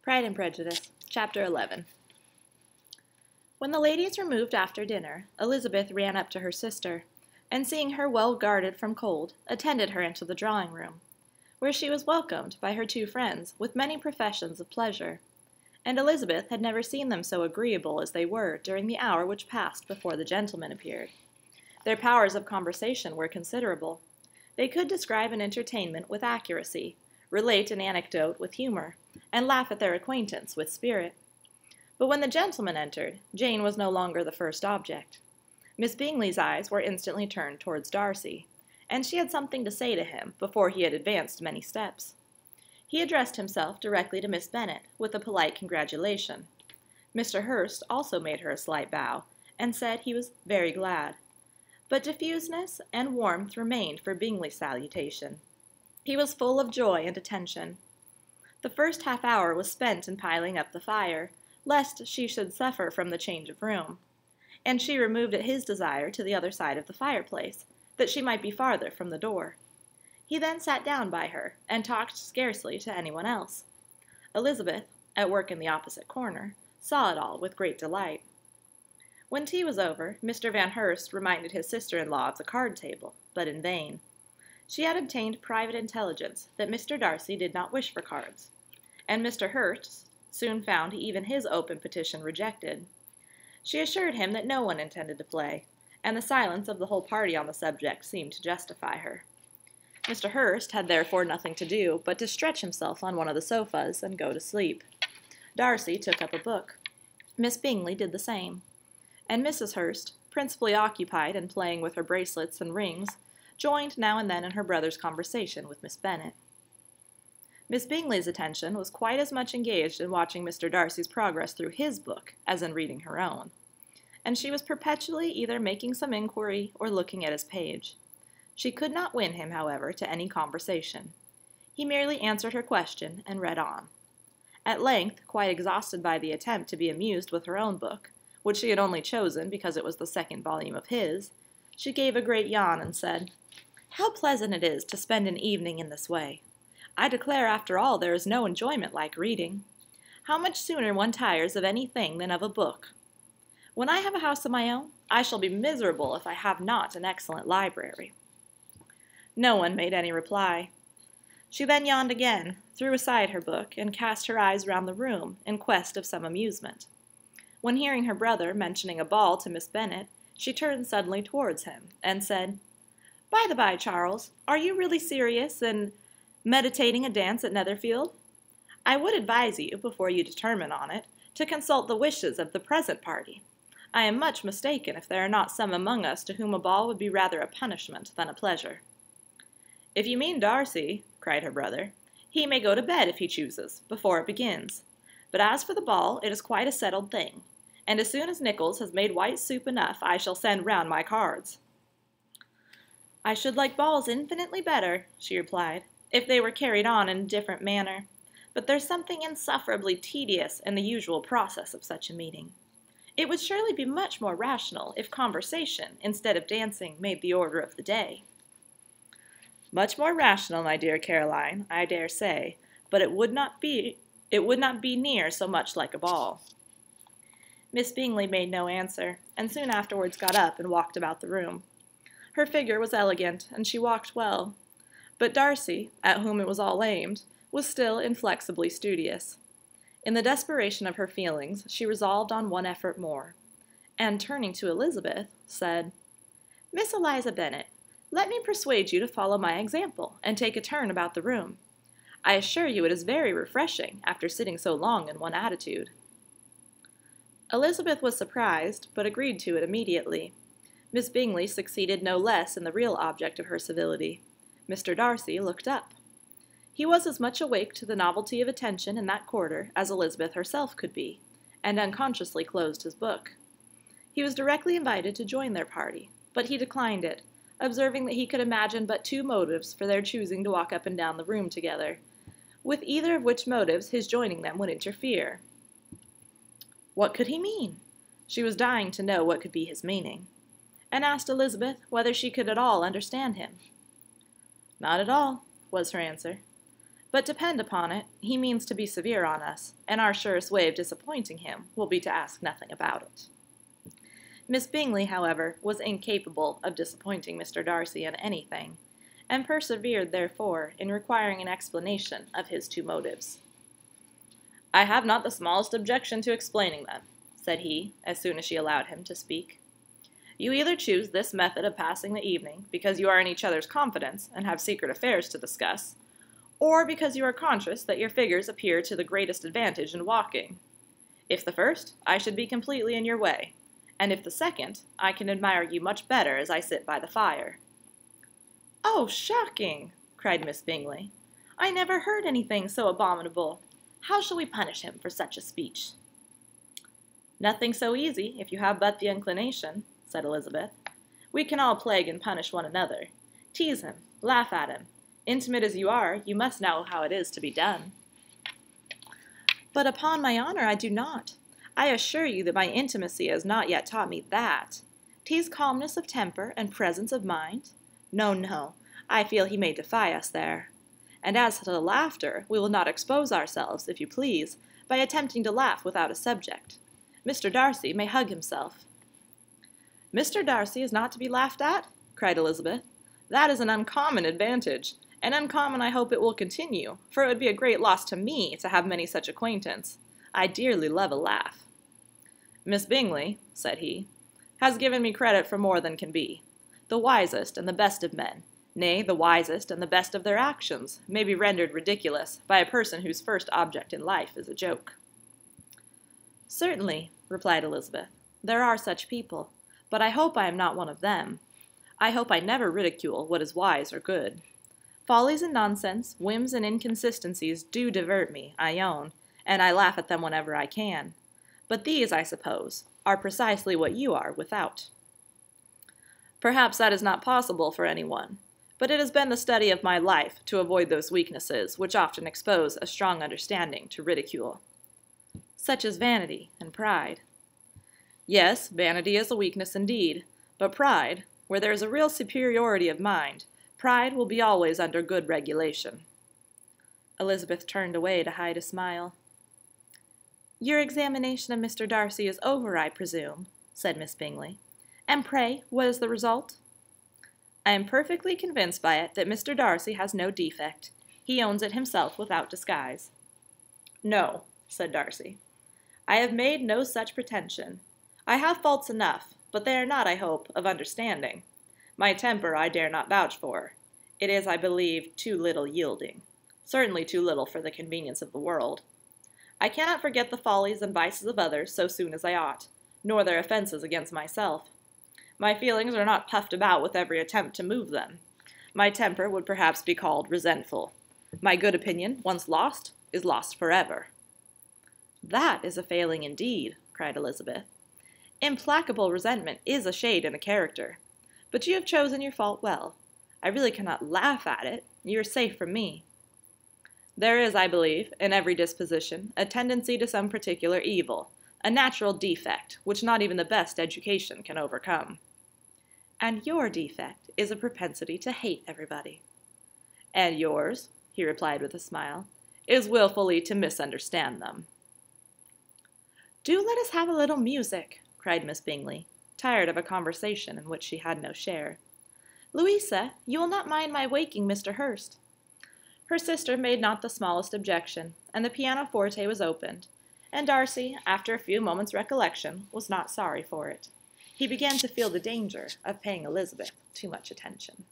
Pride and Prejudice, Chapter 11. When the ladies removed after dinner, Elizabeth ran up to her sister, and seeing her well guarded from cold, attended her into the drawing-room, where she was welcomed by her two friends with many professions of pleasure, and Elizabeth had never seen them so agreeable as they were during the hour which passed before the gentlemen appeared. Their powers of conversation were considerable. They could describe an entertainment with accuracy, relate an anecdote with humor, and laugh at their acquaintance with spirit. But when the gentlemen entered, Jane was no longer the first object. Miss Bingley's eyes were instantly turned towards Darcy, and she had something to say to him before he had advanced many steps. He addressed himself directly to Miss Bennet with a polite congratulation. Mr. Hurst also made her a slight bow, and said he was very glad. But diffuseness and warmth remained for Bingley's salutation. He was full of joy and attention. The first half-hour was spent in piling up the fire, lest she should suffer from the change of room, and she removed at his desire to the other side of the fireplace, that she might be farther from the door. He then sat down by her, and talked scarcely to anyone else. Elizabeth, at work in the opposite corner, saw it all with great delight. When tea was over, Mr. Van Hurst reminded his sister-in-law of the card-table, but in vain. She had obtained private intelligence that Mr. Darcy did not wish for cards, and Mr. Hurst soon found even his open petition rejected. She assured him that no one intended to play, and the silence of the whole party on the subject seemed to justify her. Mr. Hurst had therefore nothing to do but to stretch himself on one of the sofas and go to sleep. Darcy took up a book. Miss Bingley did the same, and Mrs. Hurst, principally occupied in playing with her bracelets and rings, joined now and then in her brother's conversation with Miss Bennet. Miss Bingley's attention was quite as much engaged in watching Mr. Darcy's progress through his book as in reading her own, and she was perpetually either making some inquiry or looking at his page. She could not win him, however, to any conversation. He merely answered her question and read on. At length, quite exhausted by the attempt to be amused with her own book, which she had only chosen because it was the second volume of his, she gave a great yawn and said, "How pleasant it is to spend an evening in this way! I declare, after all, there is no enjoyment like reading. How much sooner one tires of anything than of a book! When I have a house of my own, I shall be miserable if I have not an excellent library." No one made any reply. She then yawned again, threw aside her book, and cast her eyes round the room in quest of some amusement. When hearing her brother mentioning a ball to Miss Bennet, she turned suddenly towards him, and said, "By the by, Charles, are you really serious in meditating a dance at Netherfield? I would advise you, before you determine on it, to consult the wishes of the present party. I am much mistaken if there are not some among us to whom a ball would be rather a punishment than a pleasure." "If you mean Darcy," cried her brother, "he may go to bed if he chooses, before it begins. But as for the ball, it is quite a settled thing, and as soon as Nichols has made white soup enough, I shall send round my cards." "I should like balls infinitely better," she replied, "if they were carried on in a different manner. But there's something insufferably tedious in the usual process of such a meeting. It would surely be much more rational if conversation, instead of dancing, made the order of the day." "Much more rational, my dear Caroline, I dare say, but it would not be near so much like a ball." Miss Bingley made no answer, and soon afterwards got up and walked about the room. Her figure was elegant, and she walked well, but Darcy, at whom it was all aimed, was still inflexibly studious. In the desperation of her feelings, she resolved on one effort more, and, turning to Elizabeth, said, "Miss Eliza Bennet, let me persuade you to follow my example, and take a turn about the room. I assure you it is very refreshing, after sitting so long in one attitude." Elizabeth was surprised, but agreed to it immediately. Miss Bingley succeeded no less in the real object of her civility. Mr. Darcy looked up. He was as much awake to the novelty of attention in that quarter as Elizabeth herself could be, and unconsciously closed his book. He was directly invited to join their party, but he declined it, observing that he could imagine but two motives for their choosing to walk up and down the room together, with either of which motives his joining them would interfere. What could he mean? She was dying to know what could be his meaning, and asked Elizabeth whether she could at all understand him. "Not at all," was her answer. But depend upon it, he means to be severe on us, and our surest way of disappointing him will be to ask nothing about it. Miss Bingley, however, was incapable of disappointing Mr. Darcy in anything, and persevered, therefore, in requiring an explanation of his two motives. "I have not the smallest objection to explaining them," said he, as soon as she allowed him to speak. "You either choose this method of passing the evening because you are in each other's confidence and have secret affairs to discuss, or because you are conscious that your figures appear to the greatest advantage in walking. If the first, I should be completely in your way, and if the second, I can admire you much better as I sit by the fire." "Oh, shocking!" cried Miss Bingley. "I never heard anything so abominable. How shall we punish him for such a speech?" "Nothing so easy, if you have but the inclination," said Elizabeth. "We can all plague and punish one another. Tease him, laugh at him. Intimate as you are, you must know how it is to be done." "But upon my honor I do not. I assure you that my intimacy has not yet taught me that. 'Tis calmness of temper and presence of mind. No, no, I feel he may defy us there. And as to the laughter, we will not expose ourselves, if you please, by attempting to laugh without a subject. Mr. Darcy may hug himself." "Mr. Darcy is not to be laughed at?" cried Elizabeth. "That is an uncommon advantage, and uncommon I hope it will continue, for it would be a great loss to me to have many such acquaintance. I dearly love a laugh." "Miss Bingley," said he, "has given me credit for more than can be. The wisest and the best of men, nay, the wisest and the best of their actions, may be rendered ridiculous by a person whose first object in life is a joke." "Certainly," replied Elizabeth, "there are such people, but I hope I am not one of them. I hope I never ridicule what is wise or good. Follies and nonsense, whims and inconsistencies do divert me, I own, and I laugh at them whenever I can. But these, I suppose, are precisely what you are without." "Perhaps that is not possible for anyone, but it has been the study of my life to avoid those weaknesses which often expose a strong understanding to ridicule." "Such as vanity and pride." "Yes, vanity is a weakness indeed, but pride, where there is a real superiority of mind, pride will be always under good regulation." Elizabeth turned away to hide a smile. "Your examination of Mr. Darcy is over, I presume," said Miss Bingley. "And pray, what is the result?" "I am perfectly convinced by it that Mr. Darcy has no defect. He owns it himself without disguise." "No," said Darcy. "I have made no such pretension. I have faults enough, but they are not, I hope, of understanding. My temper I dare not vouch for. It is, I believe, too little yielding. Certainly too little for the convenience of the world. I cannot forget the follies and vices of others so soon as I ought, nor their offenses against myself. My feelings are not puffed about with every attempt to move them. My temper would perhaps be called resentful. My good opinion, once lost, is lost forever." "That is a failing indeed," cried Elizabeth. "Implacable resentment is a shade in a character. But you have chosen your fault well. I really cannot laugh at it. You are safe from me." "There is, I believe, in every disposition, a tendency to some particular evil, a natural defect, which not even the best education can overcome." "And your defect is a propensity to hate everybody." "And yours," he replied with a smile, "is willfully to misunderstand them." "Do let us have a little music," cried Miss Bingley, tired of a conversation in which she had no share. "Louisa, you will not mind my waking Mr. Hurst." Her sister made not the smallest objection, and the pianoforte was opened, and Darcy, after a few moments' recollection, was not sorry for it. He began to feel the danger of paying Elizabeth too much attention.